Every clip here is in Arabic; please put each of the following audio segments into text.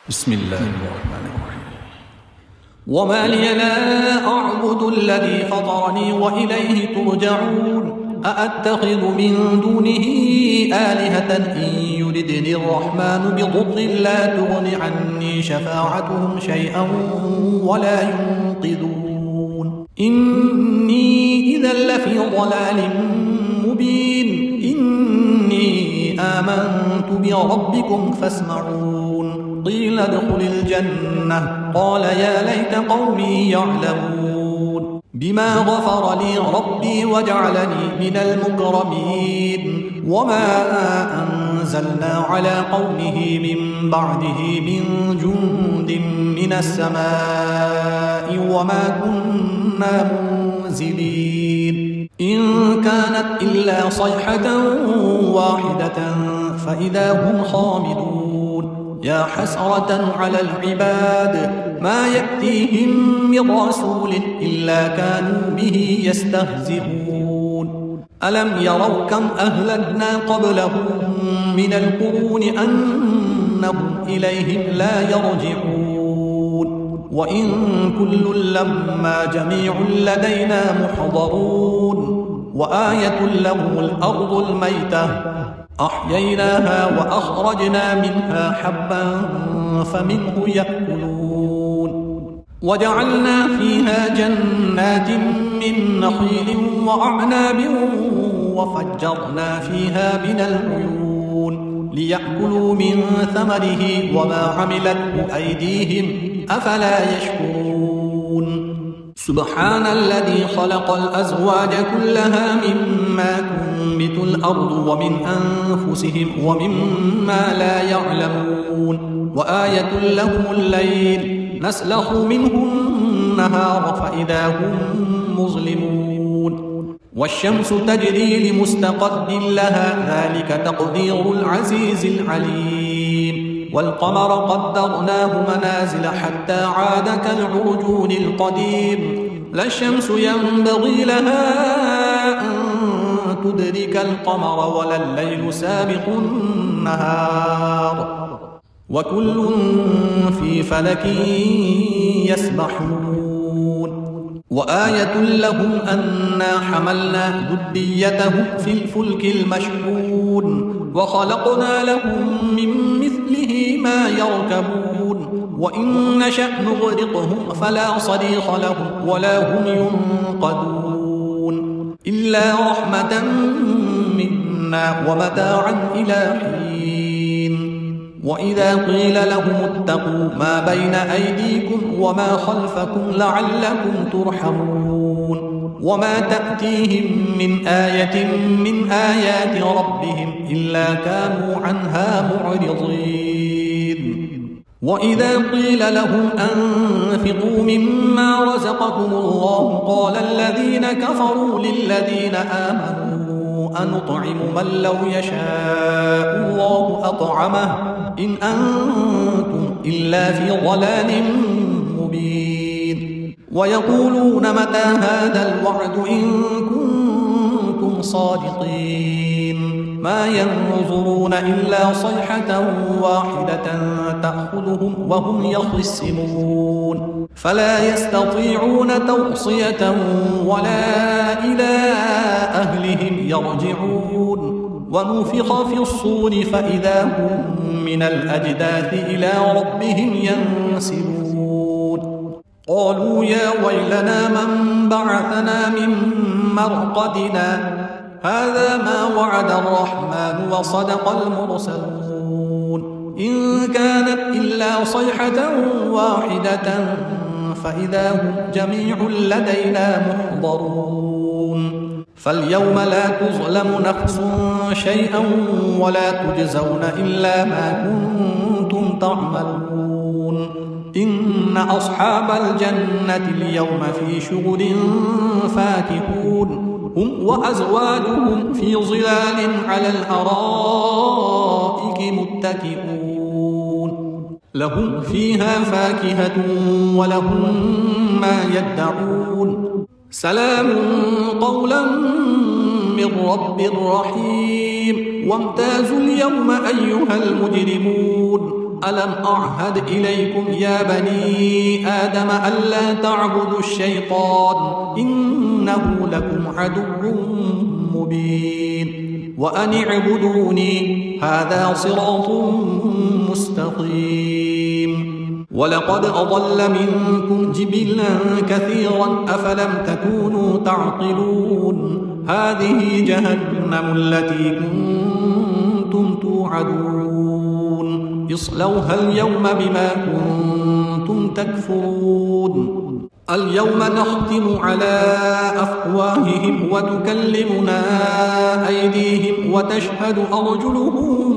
بسم الله الرحمن الرحيم. وما لي لا أعبد الذي فطرني وإليه ترجعون أأتخذ من دونه آلهة إن يردني الرحمن بضر لا تغن عني شفاعتهم شيئا ولا ينقذون إني إذا لفي ضلال مبين إني آمنت بربكم فاسمعون قيل ادخل الجنة قال يا ليت قومي يعلمون بما غفر لي ربي وجعلني من المكرمين وما أنزلنا على قومه من بعده من جند من السماء وما كنا منزلين إن كانت إلا صيحة واحدة فإذا هم خامدون يا حسرة على العباد ما يأتيهم من رسول إلا كانوا به يستهزئون ألم يروا كم أهلكنا قبلهم من القرون أنهم إليهم لا يرجعون وإن كل لما جميع لدينا محضرون وآية لهم الأرض الميتة أحييناها وأخرجنا منها حبا فمنه يأكلون وجعلنا فيها جنات من نخيل وأعناب وفجرنا فيها من العيون ليأكلوا من ثمره وما عملته أيديهم أفلا يشكرون سبحان الذي خلق الأزواج كلها مما تنبت الأرض ومن أنفسهم ومما لا يعلمون وآية لهم الليل نسلخ منه النهار فإذا هم مظلمون والشمس تجري لمستقر لها ذلك تقدير العزيز العليم والقمر قدرناه منازل حتى عاد كالعرجون القديم لا الشمس ينبغي لها أن تدرك القمر ولا الليل سابق النهار وكل في فلك يسبحون وآية لهم أنا حملنا ذريتهم في الفلك المشحون وخلقنا لهم من مثله ما يركبون وإن نشأ نغرقهم فلا صريخ لهم ولا هم ينقذون إلا رحمة منا ومتاعا إلى حين وإذا قيل لهم اتقوا ما بين أيديكم وما خلفكم لعلكم ترحمون وما تأتيهم من آية من آيات ربهم إلا كانوا عنها معرضين وإذا قيل لهم أنفقوا مما رزقكم الله قال الذين كفروا للذين آمنوا أنطعم من لو يشاء الله أطعمه إن أنتم إلا في ضلال مبين ويقولون متى هذا الوعد إن كنتم صادقين ما ينظرون إلا صيحة واحدة تأخذهم وهم يخصمون فلا يستطيعون توصية ولا إلى أهلهم يرجعون ونفخ في الصور فإذا هم من الأجداث إلى ربهم ينسلون قالوا يا ويلنا من بعثنا من مرقدنا هذا ما وعد الرحمن وصدق المرسلون إن كانت إلا صيحة واحدة فإذا هم جميع لدينا محضرون فاليوم لا تظلم نفس شيئا ولا تجزون إلا ما كنتم تعملون إن أصحاب الجنة اليوم في شغل فاكهون هم وأزواجهم في ظلال على الأرائك متكئون لهم فيها فاكهة ولهم ما يدعون سلام قولا من رب رحيم وامتازوا اليوم أيها المجرمون ألم أعهد إليكم يا بني آدم ألا تعبدوا الشيطان إنه لكم عدو مبين وأن اعبدوني هذا صراط مستقيم ولقد أضل منكم جبلا كثيرا أفلم تكونوا تعقلون هذه جهنم التي كنتم توعدون اصلوها اليوم بما كنتم تكفرون اليوم نختم على أفواههم وتكلمنا أيديهم وتشهد أرجلهم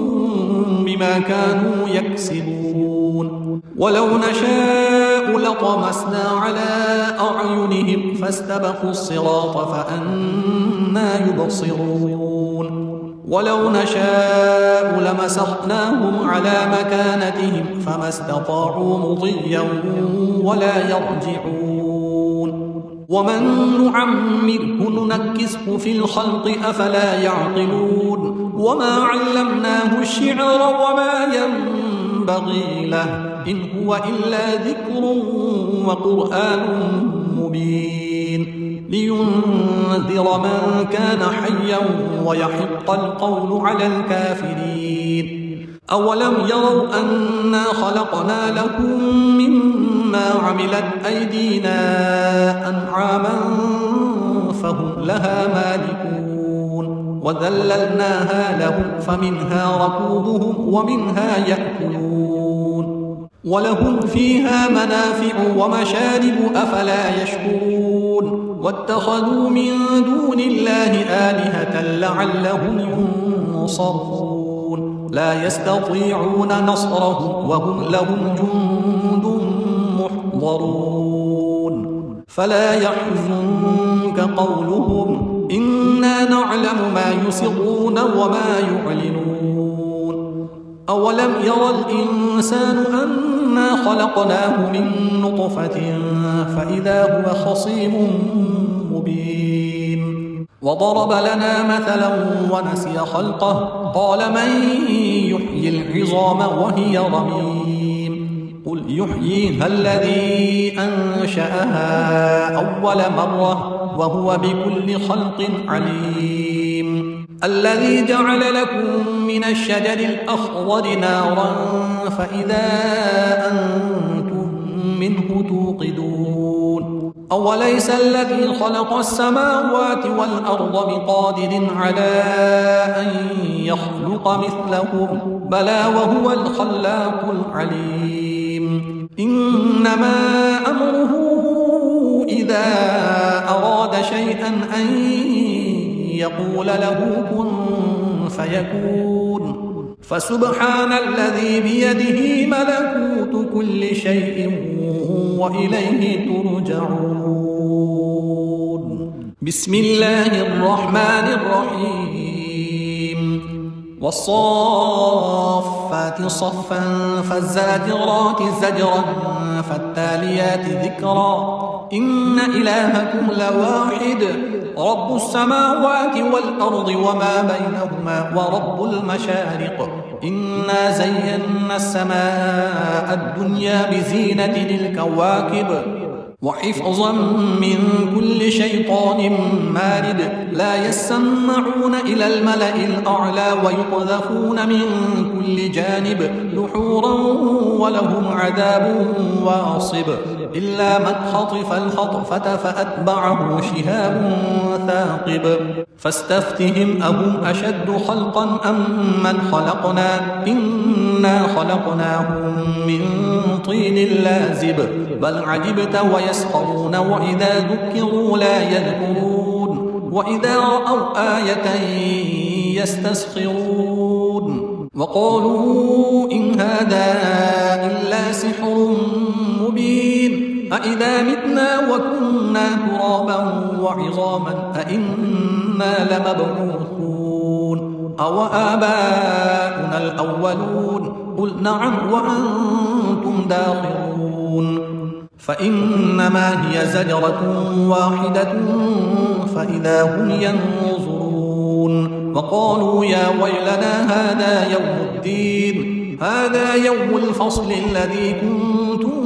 بما كانوا يكسبون ولو نشاء لطمسنا على أعينهم فاستبقوا الصراط فأنى يبصرون ولو نشاء لمسخناهم على مكانتهم فما استطاعوا مضيا ولا يرجعون ومن نعمره ننكسه في الخلق أفلا يعقلون وما علمناه الشعر وما ينبغي له إن هو إلا ذكر وقرآن مبين لينذر من كان حيا ويحق القول على الكافرين أولم يروا أنا خلقنا لهم مما عملت أيدينا أنعاما فهم لها مالكون وذللناها لهم فمنها ركوبهم ومنها يأكلون ولهم فيها منافع ومشارب أفلا يشكرون واتخذوا من دون الله آلهة لعلهم ينصرون لا يستطيعون نصرهم وهم لهم جند محضرون فلا يحزنك قولهم إنا نعلم ما يسرون وما يعلنون أولم يرى الإنسان أنا خلقناه من نطفة فإذا هو خصيم مبين وضرب لنا مثلا ونسي خلقه قال من يحيي العظام وهي رميم قل يحييها الذي أنشأها أول مرة وهو بكل خلق عليم الذي جعل لكم من الشجر الأخضر نارا فإذا أنتم منه توقدون أوليس الذي خلق السماوات والأرض بقادر على أن يخلق مثلهم بلى وهو الخلاق العليم إنما أمره إذا أراد شيئا أن يقول له كن فيكون فسبحان الذي بيده ملكوت كل شيء وإليه ترجعون بسم الله الرحمن الرحيم والصافات صفا فالزاجرات زجرا فالتاليات ذكرا إن إلهكم لواحد رب السماوات والأرض وما بينهما ورب المشارق إنا زينا السماء الدنيا بزينة الكواكب وحفظا من كل شيطان مارد لا يسمعون إلى الملأ الأعلى ويقذفون من كل جانب دحورا ولهم عذاب واصب إلا من خطف الخطفة فأتبعه شهاب ثاقب فاستفتهم أهم أشد خلقا أم من خلقنا إنا خلقناهم من طين لازب بل عجبت ويسخرون وإذا ذكروا لا يذكرون وإذا رأوا آية يستسخرون وقالوا إن هذا إلا سحر مبين أإذا متنا وكنا ترابا وعظاما أإنا لمبعوثون أو آباؤنا الأولون قل نعم وأنتم داخرون فإنما هي زجرة واحدة فإذا هم ينظرون وقالوا يا ويلنا هذا يوم الدين هذا يوم الفصل الذي كنتم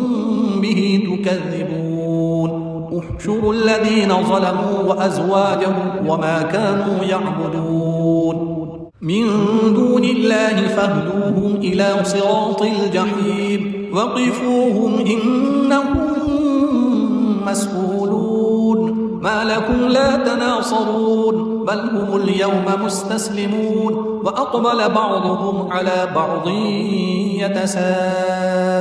به تكذبون احشروا الذين ظلموا وأزواجهم وما كانوا يعبدون من دون الله فاهدوهم إلى صراط الجحيم وقفوهم إنهم مسؤولون ما لكم لا تناصرون بل هم اليوم مستسلمون وأقبل بعضهم على بعض يتساءلون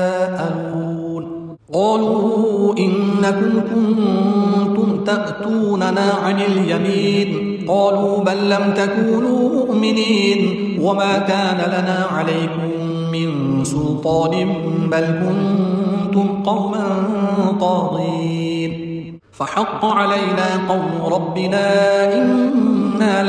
قالوا إنكم كنتم تأتوننا عن اليمين قالوا بل لم تكونوا مؤمنين وما كان لنا عليكم من سلطان بل كنتم قوما طاغين فحق علينا قول ربنا إنا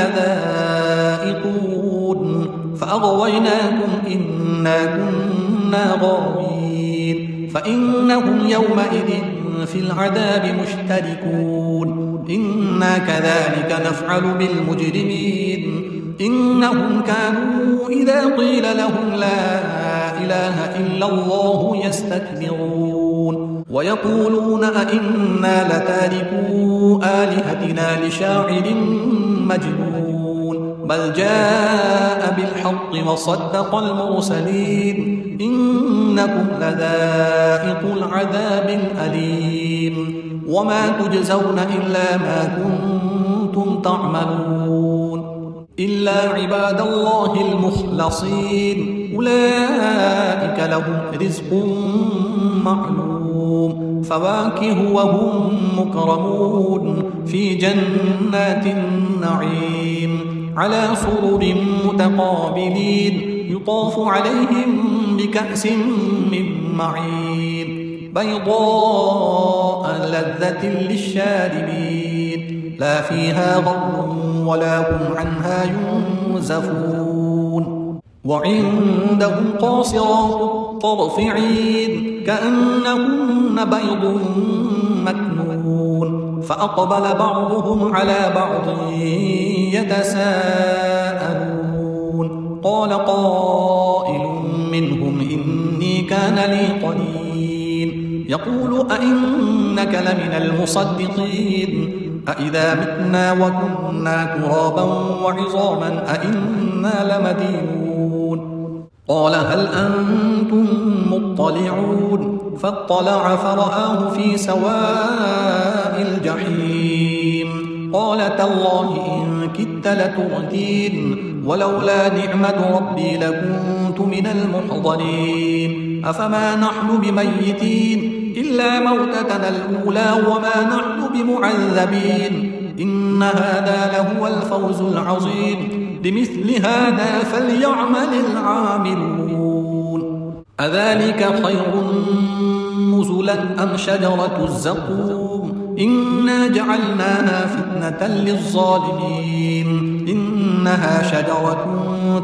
لذائقون فأغويناكم إنا كنا غاوين فإنهم يومئذ في العذاب مشتركون إنا كذلك نفعل بالمجرمين إنهم كانوا إذا قيل لهم لا إله إلا الله يستكبرون ويقولون أئنا لتاركو آلهتنا لشاعر مجنون بل جاء بالحق وصدق المرسلين إنكم لذائق العذاب الأليم وما تجزون إلا ما كنتم تعملون إلا عباد الله المخلصين أولئك لهم رزق معلوم فواكه وهم مكرمون في جنات النعيم على سرر متقابلين يطاف عليهم بكأس من معين بيضاء لذة للشاربين لا فيها غر ولا هم عنها ينزفون وعندهم قاصرات الطرف عين كأنهن بيض مكنون فأقبل بعضهم على بعض يتساءلون قال قائل منهم إني كان لي قرين يقول أئنك لمن المصدقين أإذا متنا وكنا ترابا وعظاما أئنا لمدينون قال هل أنتم مطلعون فاطلع فرآه في سواء الجحيم قال تالله إن كدت لتردين ولولا نعمة ربي لكنت من المحضرين أفما نحن بميتين إلا موتتنا الأولى وما نحن بمعذبين إن هذا لهو الفوز العظيم لمثل هذا فليعمل العاملون أذلك خير نزلا أم شجرة الزقوم إنا جعلناها فتنة للظالمين إنها شجرة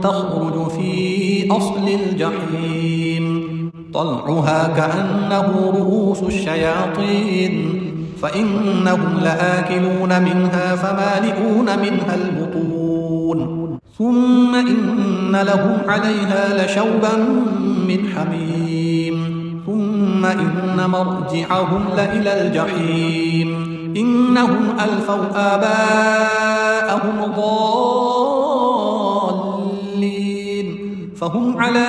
تخرج في أصل الجحيم طلعها كأنه رؤوس الشياطين فإنهم لآكلون منها فمالئون منها البطون ثم إن لهم عليها لشوبا من حميم ثم إن مرجعهم لإلى الجحيم إنهم ألفوا آباءهم ضالين فهم على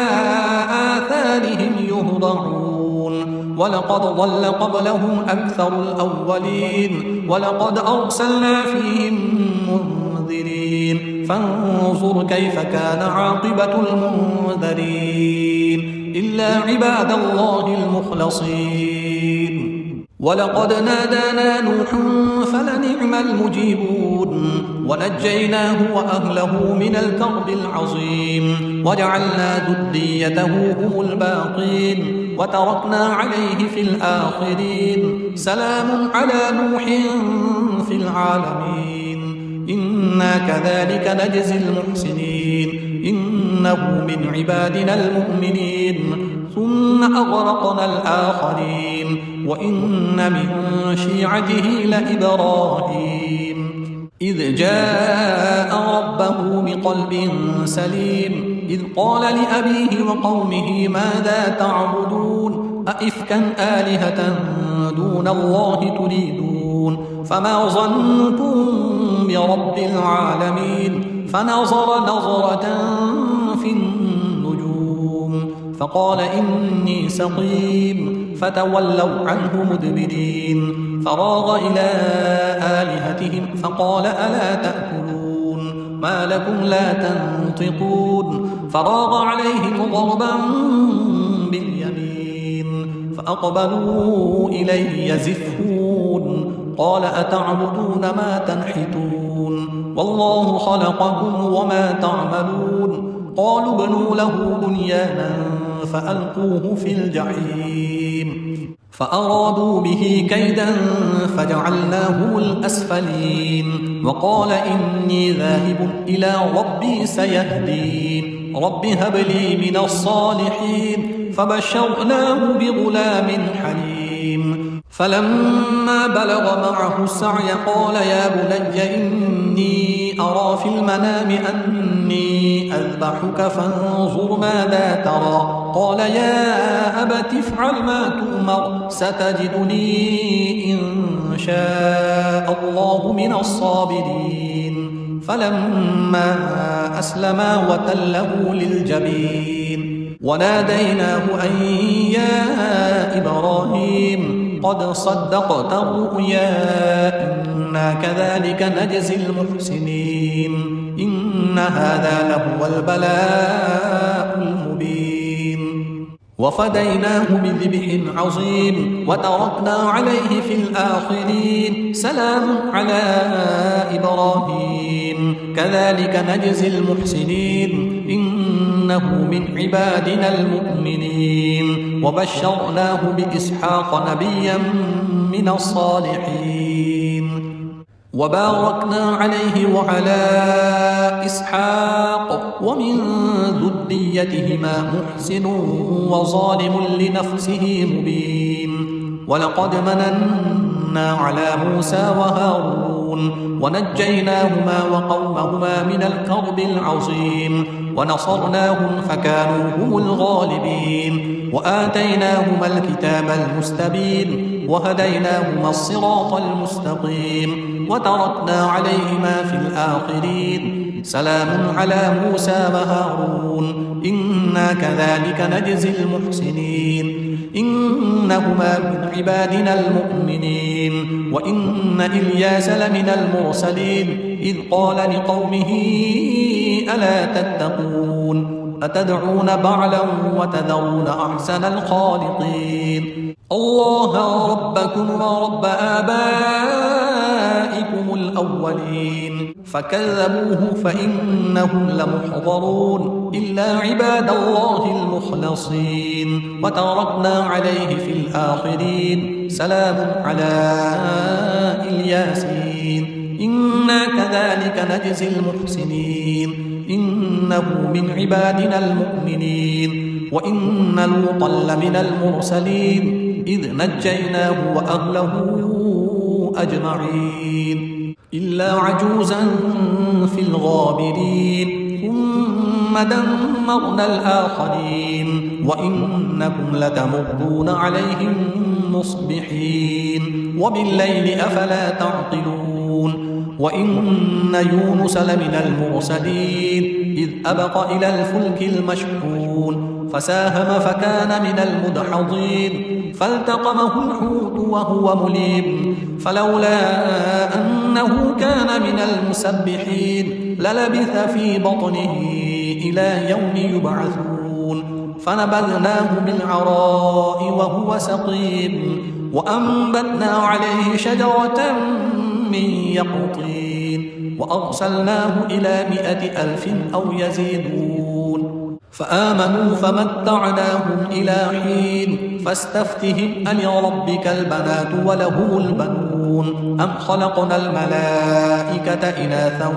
آثارهم يهرعون ولقد ضل قبلهم أكثر الأولين ولقد أرسلنا فيهم منذرين فانظر كيف كان عاقبة المنذرين إلا عباد الله المخلصين ولقد نادانا نوح فلنعم المجيبون ونجيناه وأهله من الكرب العظيم وجعلنا ذريته هم الباقين وتركنا عليه في الآخرين سلام على نوح في العالمين إنا كذلك نجزي المحسنين إنه من عبادنا المؤمنين ثم أغرقنا الآخرين وإن من شيعته لإبراهيم إذ جاء ربه بقلب سليم إذ قال لأبيه وقومه ماذا تعبدون أئفكا آلهة دون الله تريدون فما ظنكم برب العالمين فنظر نظرة في النجوم فقال إني سقيم فتولوا عنه مدبرين فراغ إلى آلهتهم فقال ألا تأكلون ما لكم لا تنطقون فراغ عليهم ضربا باليمين فأقبلوا إليه يزفون قال أتعبدون ما تنحتون والله خلقكم وما تعملون قالوا ابنوا له بنيانا فألقوه في الجحيم فأرادوا به كيدا فجعلناهم الأسفلين وقال إني ذاهب إلى ربي سيهدين رب هب لي من الصالحين فبشرناه بغلام حليم فلما بلغ معه السعي قال يا بني إني أرى في المنام أني أذبحك فانظر ماذا ترى قال يا أبت افعل ما تؤمر ستجدني إن شاء الله من الصابرين فلما أسلما وتله للجبين وناديناه أن يا إبراهيم قد صدقت الرؤيا إنا كذلك نجزي المحسنين إن هذا لهو البلاء المبين وفديناه بذبح عظيم وتركنا عليه في الآخرين سلام على إبراهيم كذلك نجزي المحسنين إنه من عبادنا المؤمنين وبشرناه بإسحاق نبيا من الصالحين وباركنا عليه وعلى إسحاق ومن ذريتهما محسن وظالم لنفسه مبين ولقد مننا على موسى وهارون ونجيناهما وقومهما من الكرب العظيم ونصرناهم فكانوا هم الغالبين وآتيناهما الكتاب المستبين وهديناهما الصراط المستقيم وتركنا عليهما في الآخرين سلام على موسى وهارون إنا كذلك نجزي المحسنين إنهما من عبادنا المؤمنين وإن إلياس لمن المرسلين إذ قال لقومه ألا تتقون أتدعون بعلا وتذرون أحسن الخالقين الله ربكم ورب آبائكم الأولين فكذبوه فإنهم لمحضرون إلا عباد الله المخلصين وتركنا عليه في الآخرين سلام على الياسين إنا كذلك نجزي المحسنين إنه من عبادنا المؤمنين وإن لوطا لمن المرسلين إذ نجيناه وأهله أجمعين إلا عجوزا في الغابرين ثم دمرنا الآخرين وإنكم لتمرون عليهم مصبحين وبالليل أفلا تعقلون وإن يونس لمن المرسلين إذ أبق إلى الفلك المشحون فساهم فكان من المدحضين فالتقمه الحوت وهو مليم فلولا أنه كان من المسبحين للبث في بطنه إلى يوم يبعثون فنبذناه بالعراء وهو سقيم وأنبتنا عليه شجرة من يقطين وأرسلناه إلى 100,000 أو يزيدون فآمنوا فمتعناهم إلى حين فاستفتهم ألربك البنات ولهم البنون أم خلقنا الملائكة إناثا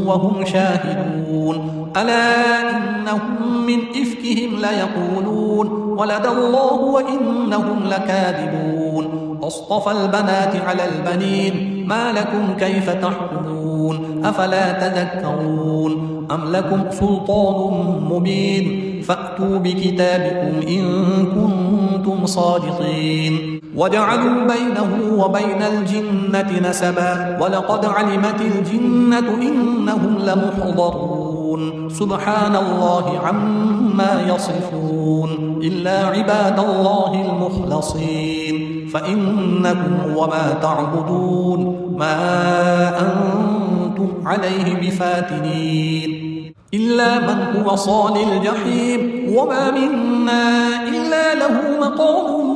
وهم شاهدون ألا إنهم من إفكهم ليقولون ولد الله وإنهم لكاذبون أصطفى البنات على البنين ما لكم كيف تحكمون أفلا تذكرون أم لكم سلطان مبين فأتوا بكتابكم إن كنتم صادقين وجعلوا بينه وبين الجنة نسبا ولقد علمت الجنة إنهم لمحضرون سبحان الله عما يصفون إلا عباد الله المخلصين فإنكم وما تعبدون ما أنتم عليه بفاتنين إلا من هو صال الجحيم وما منا إلا له مقام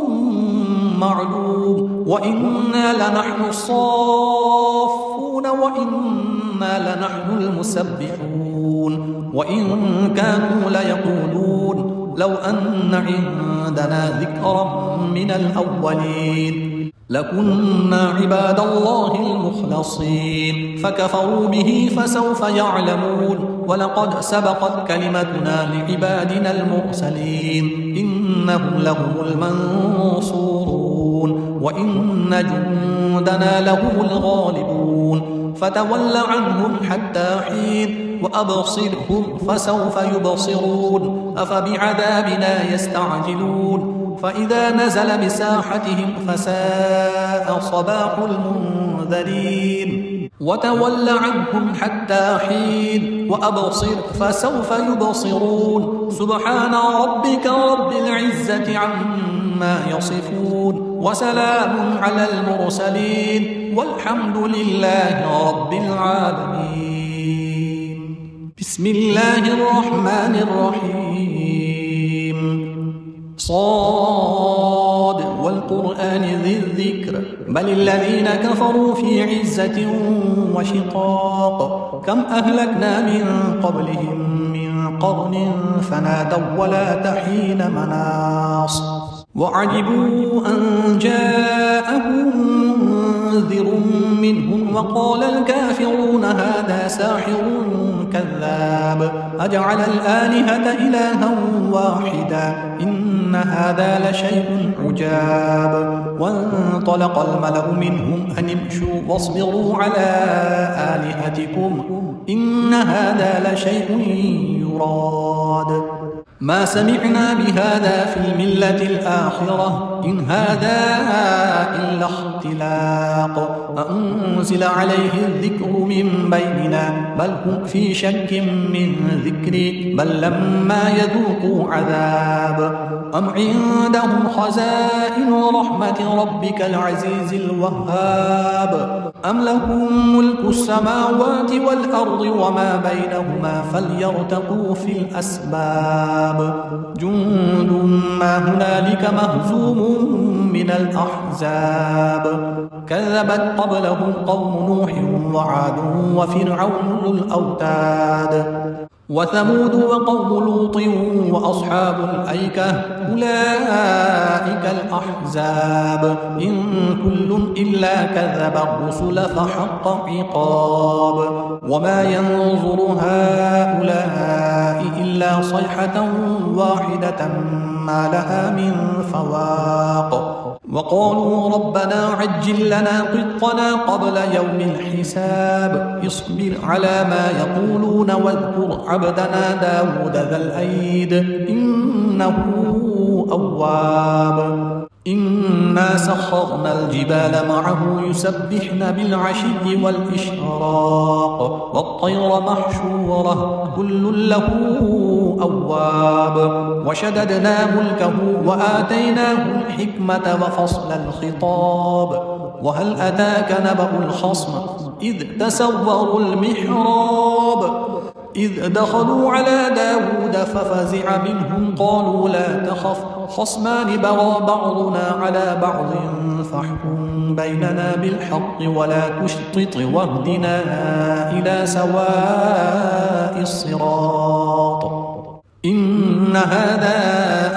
معلوم وإنا لنحن الصافون وإنا لنحن المسبحون وإن كانوا ليقولون لو أن عندنا ذكرا من الأولين لكنا عباد الله المخلصين فكفروا به فسوف يعلمون ولقد سبقت كلمتنا لعبادنا المرسلين إنهم لهم المنصورون وإن جندنا لهم الغالبون فتول عنهم حتى حين وأبصرهم فسوف يبصرون أفبعذابنا يستعجلون فإذا نزل بساحتهم فساء صباح المنذرين وتول عنهم حتى حين وأبصر فسوف يبصرون سبحان ربك رب العزة عما يصفون وسلام على المرسلين والحمد لله رب العالمين بسم الله الرحمن الرحيم صاد والقرآن ذي الذكر بل الذين كفروا في عزة وشقاق كم أهلكنا من قبلهم من قرن فنادوا ولا تحين مناص وعجبوا أن جاءهم منذر منهم وقال الكافرون هذا ساحر كذاب أجعل الآلهة إلها واحدا إن هذا لشيء عجاب وانطلق الملأ منهم أن امشوا واصبروا على آلهتكم إن هذا لشيء يراد ما سمعنا بهذا في الملة الآخرة إن هذا إلا اختلاق أنزل عليه الذكر من بيننا بل هم في شك من ذكري بل لما يذوقوا عذاب أم عندهم خزائن رحمة ربك العزيز الوهاب أم لهم ملك السماوات والأرض وما بينهما فليرتقوا في الأسباب جند ما هنالك مهزوم من الأحزاب كذبت قبلهم قوم نوح وعاد وفرعون ذو الأوتاد وثمود وقوم لوط وأصحاب الأيكة أولئك الأحزاب إن كل إلا كذب الرسل فحق عقاب وما ينظر هؤلاء إلا صيحة واحدة ما لها من فواق وقالوا ربنا عجل لنا قطنا قبل يوم الحساب اصبر على ما يقولون واذكر عبدنا داود ذا الأيد إنه أواب إنا سخرنا الجبال معه يسبحن بالعشي والإشراق والطير محشورة كل له أواب وشددنا ملكه وآتيناه الحكمة وفصل الخطاب وهل أتاك نبأ الخصم إذ تسوروا المحراب إذ دخلوا على داود ففزع منهم قالوا لا تخف خصمان بغى بعضنا على بعض فاحكم بيننا بالحق ولا تشطط واهدنا إلى سواء الصراط إن هذا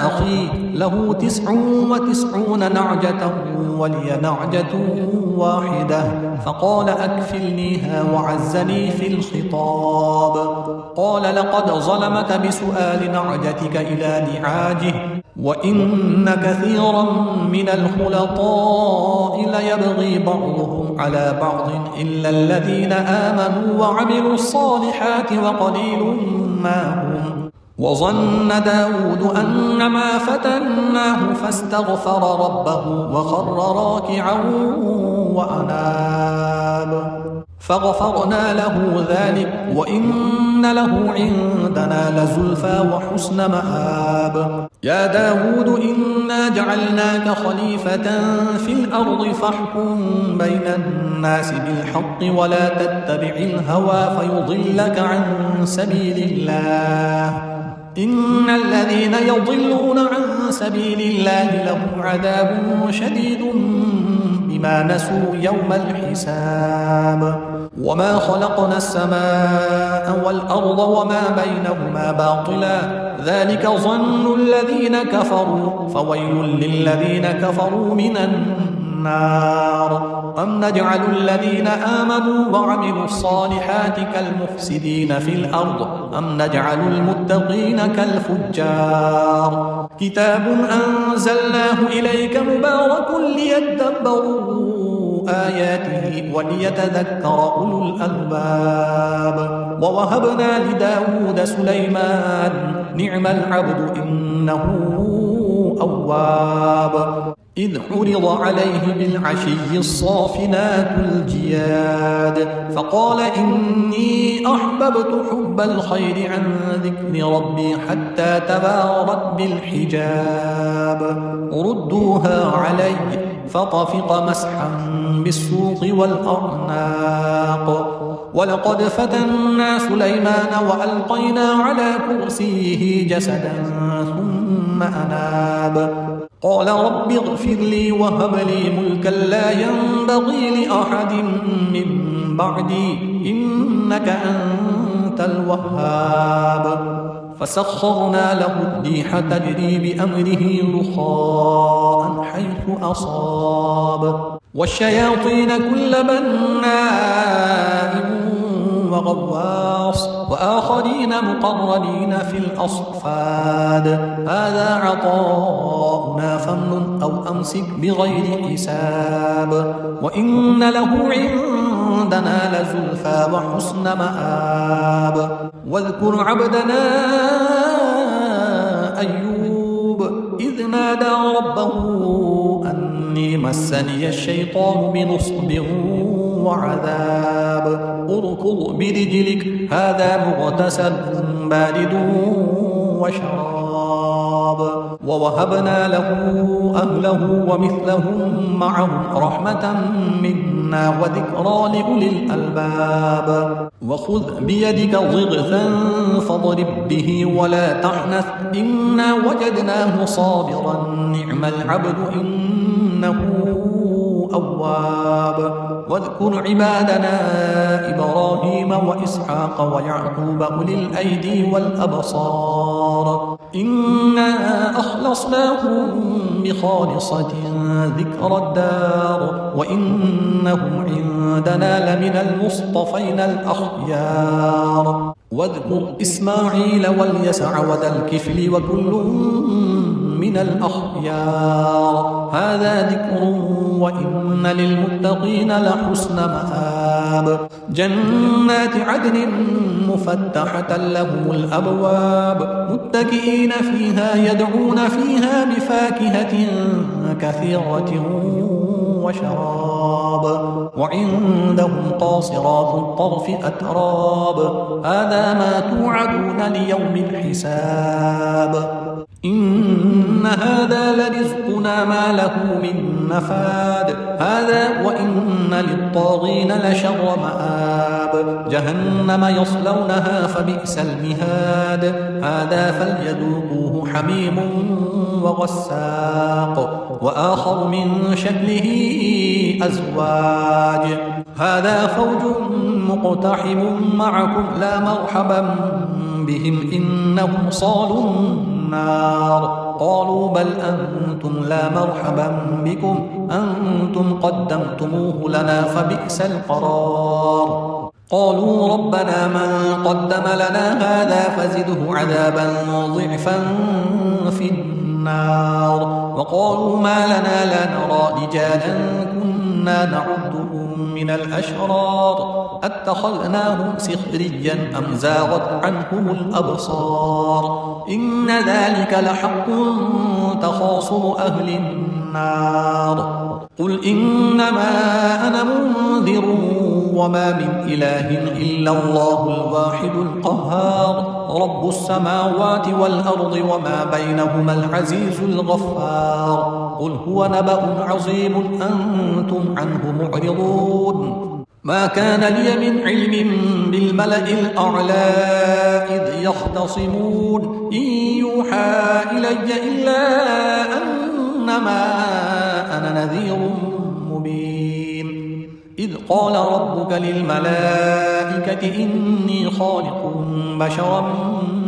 أخي له 99 نعجة ولي نعجة واحدة فقال أكفلنيها وعزني في الخطاب قال لقد ظلمك بسؤال نعجتك إلى نعاجه وإن كثيرا من الخلطاء ليبغي بعضهم على بعض إلا الذين آمنوا وعملوا الصالحات وقليل ما هم. وظن داود أنما فتناه فاستغفر ربه وخر راكعا وأناب فغفرنا له ذلك وإن له عندنا لزلفى وحسن مآب. يا داود إنا جعلناك خليفة في الأرض فاحكم بين الناس بالحق ولا تتبع الهوى فيضلك عن سبيل الله إن الذين يضلون عن سبيل الله لهم عذاب شديد بما نسوا يوم الحساب. وما خلقنا السماء والأرض وما بينهما باطلا ذلك ظن الذين كفروا فويل للذين كفروا من النار. أم نجعل الذين آمنوا وعملوا الصالحات كالمفسدين في الأرض أم نجعل المتقين كالفجار. كتاب أنزلناه إليك مبارك ليدبروا آياته وليتذكر أولو الألباب. ووهبنا لداود سليمان نعم العبد إنه أواب. إذ عرض عليه بالعشي الصافنات الجياد فقال إني أحببت حب الخير عن ذكر ربي حتى تبارت بالحجاب. ردوها علي فطفق مسحا بالسوق والأعناق. ولقد فتنا سليمان وألقينا على كرسيه جسدا ثم أناب. قال رب اغفر لي وهب لي ملكا لا ينبغي لأحد من بعدي إنك أنت الوهاب. فسخرنا له الريح تجري بأمره رخاء حيث أصاب والشياطين كل بناء وغواص وآخرين مقرنين في الأصفاد. هذا عطاؤنا فامنن أو أمسك بغير حساب. وإن له عندنا لزلفى وحسن مآب. واذكر عبدنا أيوب إذ نادى ربه أني مسني الشيطان بنصب وعذاب. اركض برجلك هذا مغتسل بارد وشراب. ووهبنا له أهله ومثلهم معهم رحمة منا وذكرى لأولي الألباب. وخذ بيدك ضغثا فاضرب به ولا تحنث إنا وجدناه صابرا نعم العبد إنه أواب. واذكر عبادنا إبراهيم وإسحاق ويعقوب أولي الأيدي والأبصار إنا أخلصناهم بخالصة ذكر الدار وإنهم عندنا لمن المصطفين الأخيار. واذكر إسماعيل واليسع وذا الكفل وكل من الأخيار. هذا ذكر وإن للمتقين لحسن مآب. جنات عدن مفتحة لهم الأبواب متكئين فيها يدعون فيها بفاكهة كثيرة وشراب. وعندهم قاصرات الطرف أتراب. هذا ما توعدون ليوم الحساب. إن هذا لرزقنا ما له من نفاد. هذا وإن للطاغين لشر مآب. جهنم يصلونها فبئس المهاد. هذا فليذوقوه حميم وغساق وآخر من شكله أزواج. هذا فوج مقتحم معكم لا مرحبا بهم إنهم صالوا النار. قالوا بل أنتم لا مرحبا بكم أنتم قدمتموه لنا فبئس القرار. قالوا ربنا من قدم لنا هذا فزده عذابا ضعفا في النار النار وقالوا ما لنا لا نرى رجالا كنا نعدهم من الأشرار أتخذناهم سخريا أم زاغت عنهم الأبصار إن ذلك لحق تخاصم أهل النار قل إنما أنا منذر وما من إله إلا الله الواحد القهار رب السماوات والأرض وما بينهما العزيز الغفار قل هو نبأ عظيم أنتم عنه معرضون ما كان لي من علم بالملأ الأعلى إذ يختصمون إن يوحى إلي إلا أنما أنا نذير مبين إذ قال ربك للملائكة إني خالق بشرا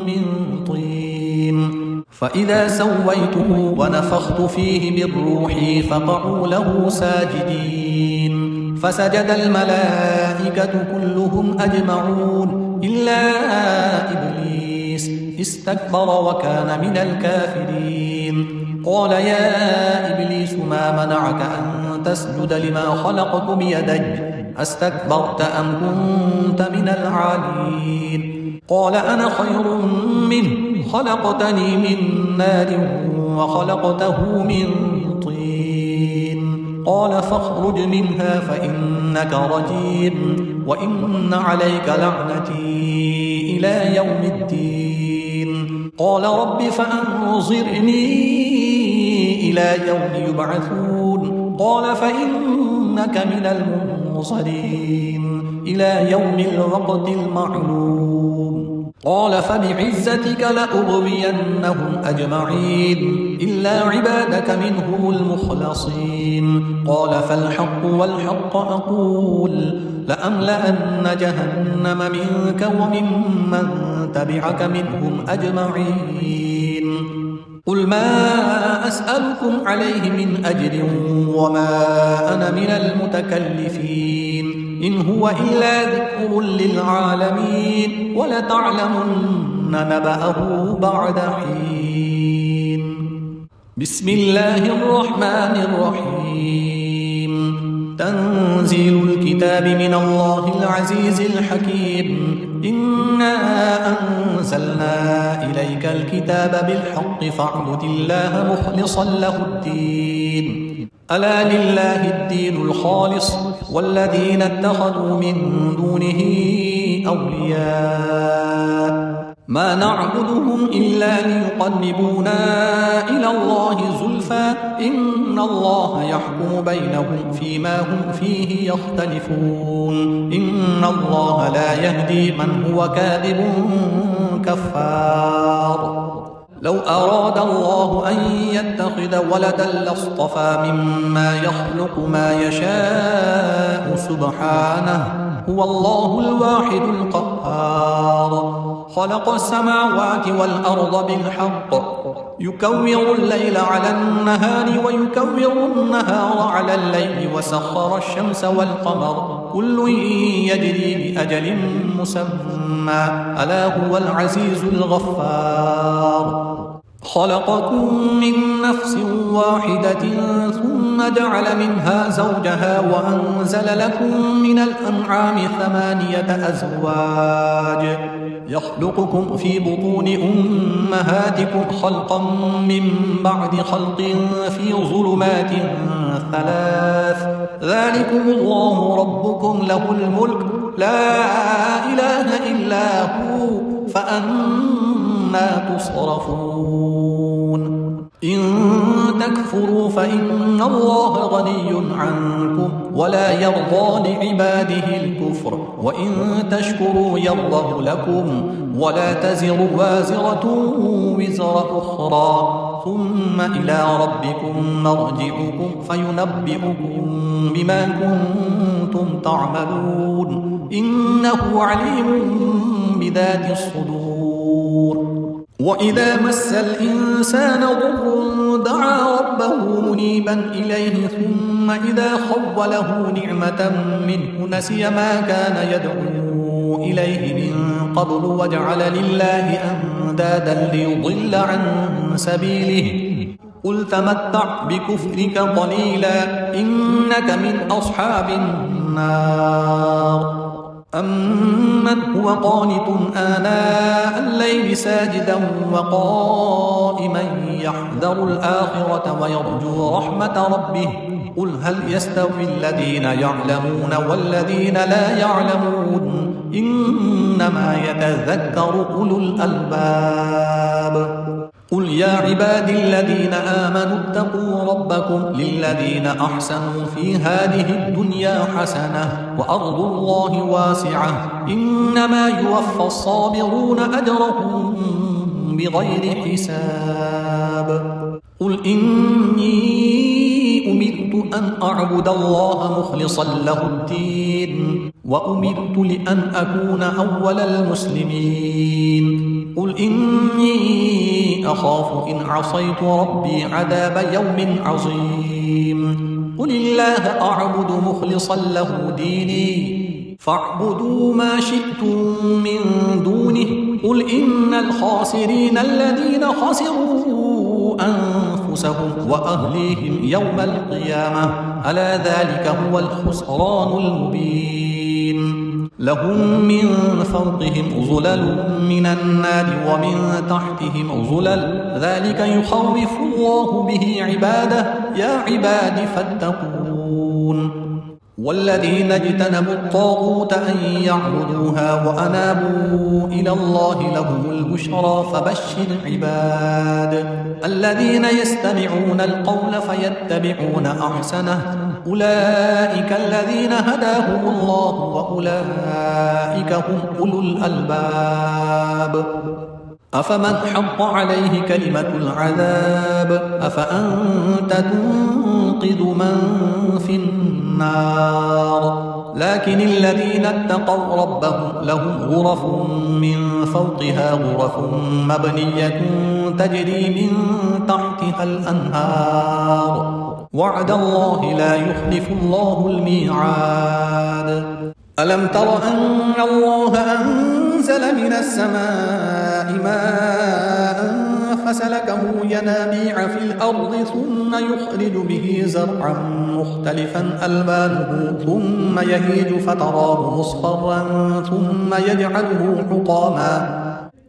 من طين فإذا سويته ونفخت فيه من روحي فقعوا له ساجدين فسجد الملائكة كلهم أجمعون إلا إبليس استكبر وكان من الكافرين قال يا إبليس ما منعك أن تسجد لما خلقت بيدي أستكبرت أم كنت من العالين قال أنا خير منه خلقتني من نار وخلقته من طين قال فاخرج منها فإنك رجيم وإن عليك لعنتي إلى يوم الدين قال رب فأنظرني إلى يوم يبعثون قال فإنك من المنظرين إلى يوم الوقت المعلوم قال فبعزتك لأغوينهم أجمعين إلا عبادك منهم المخلصين قال فالحق والحق أقول لأملأن جهنم منك وممن تبعك منهم أجمعين قل ما أسألكم عليه من أجر وما أنا من المتكلفين إن هو إلا ذكر للعالمين ولتعلمن نبأه بعد حين بسم الله الرحمن الرحيم تنزيل الكتاب من الله العزيز الحكيم إنا أنزلنا إليك الكتاب بالحق فاعبد الله مخلصا له الدين ألا لله الدين الخالص والذين اتخذوا من دونه أولياء ما نعبدهم إلا ليقربونا إلى الله زلفى إن الله يحكم بينهم فيما هم فيه يختلفون إن الله لا يهدي من هو كاذب كفار لو أراد الله أن يتخذ ولدا لاصطفى مما يخلق ما يشاء سبحانه هو الله الواحد القهار خلق السماوات والأرض بالحق يكور الليل على النهار ويكور النهار على الليل وسخر الشمس والقمر كل يجري بأجل مسمى ألا هو العزيز الغفار خلقكم من نفس واحدة ثم جعل منها زوجها وأنزل لكم من الأنعام 8 أزواج يخلقكم في بطون أمهاتكم خلقا من بعد خلق في ظلمات 3 ذلكم الله ربكم له الملك لا إله إلا هو فأنا تصرفون إن تكفروا فإن الله غني عنكم ولا يرضى لعباده الكفر وإن تشكروا يرضه لكم ولا تزر وازرة وزر أخرى ثم إلى ربكم مرجعكم فينبئكم بما كنتم تعملون إنه عليم بذات الصدور وإذا مس الإنسان ضر دعا ربه منيبا إليه ثم إذا خوله نعمة منه نسي ما كان يدعو إليه من قبل وجعل لله أندادا ليضل عن سبيله قل تمتع بكفرك قليلا إنك من أصحاب النار أمن هو قانت آناء الليل ساجدا وقائما يحذر الآخرة ويرجو رحمة ربه قل هل يستوي الذين يعلمون والذين لا يعلمون إنما يتذكر أولو الألباب قل يا عبادي الذين آمنوا اتقوا ربكم للذين أحسنوا في هذه الدنيا حسنة وأرض الله واسعة إنما يوفى الصابرون أجرهم بغير حساب قل إني أمرت أن أعبد الله مخلصا له الدين وأمرت لأن أكون أول المسلمين قل إني أخاف إن عصيت ربي عذاب يوم عظيم قل الله أعبد مخلصا له ديني فاعبدوا ما شئتم من دونه قل إن الخاسرين الذين خسروا أنفسهم وأهليهم يوم القيامة ألا ذلك هو الخسران المبين لهم من فوقهم ظلل من النار ومن تحتهم ظلل ذلك يخوف الله به عباده يا عباد فاتقون والذين اجتنبوا الطاغوت أن يعبدوها وأنابوا إلى الله لهم البشرى فبشر عباد الذين يستمعون القول فيتبعون أحسنه أولئك الذين هداهم الله وأولئك هم أولو الألباب أفمن حق عليه كلمة العذاب أفأنت تنقذ من في النار لكن الذين اتقوا ربهم لهم غرف من فوقها غرف مبنية تجري من تحتها الأنهار وعد الله لا يخلف الله الميعاد ألم تر أن الله أنزل من السماء ماء فسلكه ينابيع في الأرض ثم يخرج به زرعا مختلفا ألوانه ثم يهيج فتراه مصفرا ثم يجعله حطاما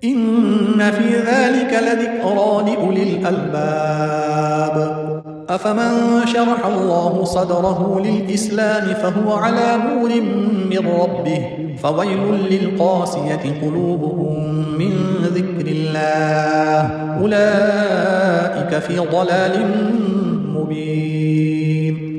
إن في ذلك لذكرى لأولي الألباب أفمن شرح الله صدره للإسلام فهو على نور من ربه فويل للقاسية قلوبهم من ذكر الله أولئك في ضلال مبين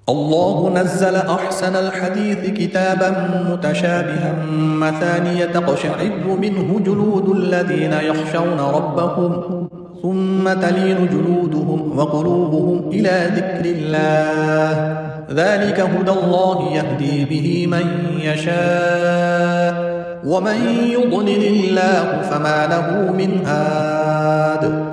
الله نزل أحسن الحديث كتابا متشابها مثانية تقشعر منه جلود الذين يخشون ربهم ثم تلين جلودهم وقلوبهم إلى ذكر الله ذلك هدى الله يهدي به من يشاء ومن يضلل الله فما له من هاد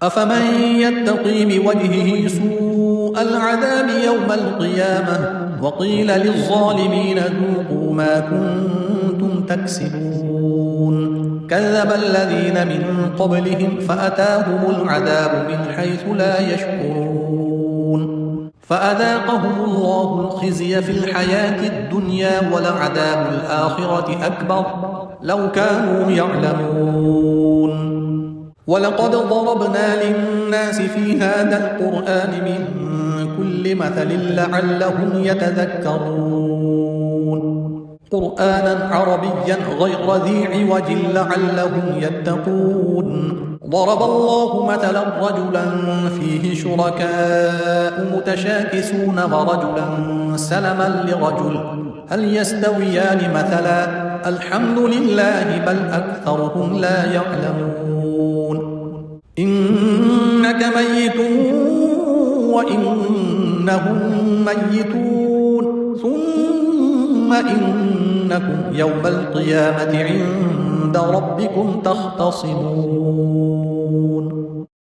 أفمن يتقي بوجهه سوء العذاب يوم القيامة وقيل للظالمين ذوقوا ما كنتم تكسبون كذب الذين من قبلهم فأتاهم العذاب من حيث لا يشعرون فأذاقهم الله الخزي في الحياة الدنيا ولعذاب الآخرة أكبر لو كانوا يعلمون ولقد ضربنا للناس في هذا القرآن من كل مثل لعلهم يتذكرون قرآنا عربيا غير ذي عوج لعلهم يتقون ضرب الله مثلا رجلا فيه شركاء متشاكسون ورجلا سلما لرجل هل يستويان مثلا الحمد لله بل أكثرهم لا يعلمون إنك ميت وإنهم ميتون ثم إنكم يوم القيامة عند ربكم تختصمون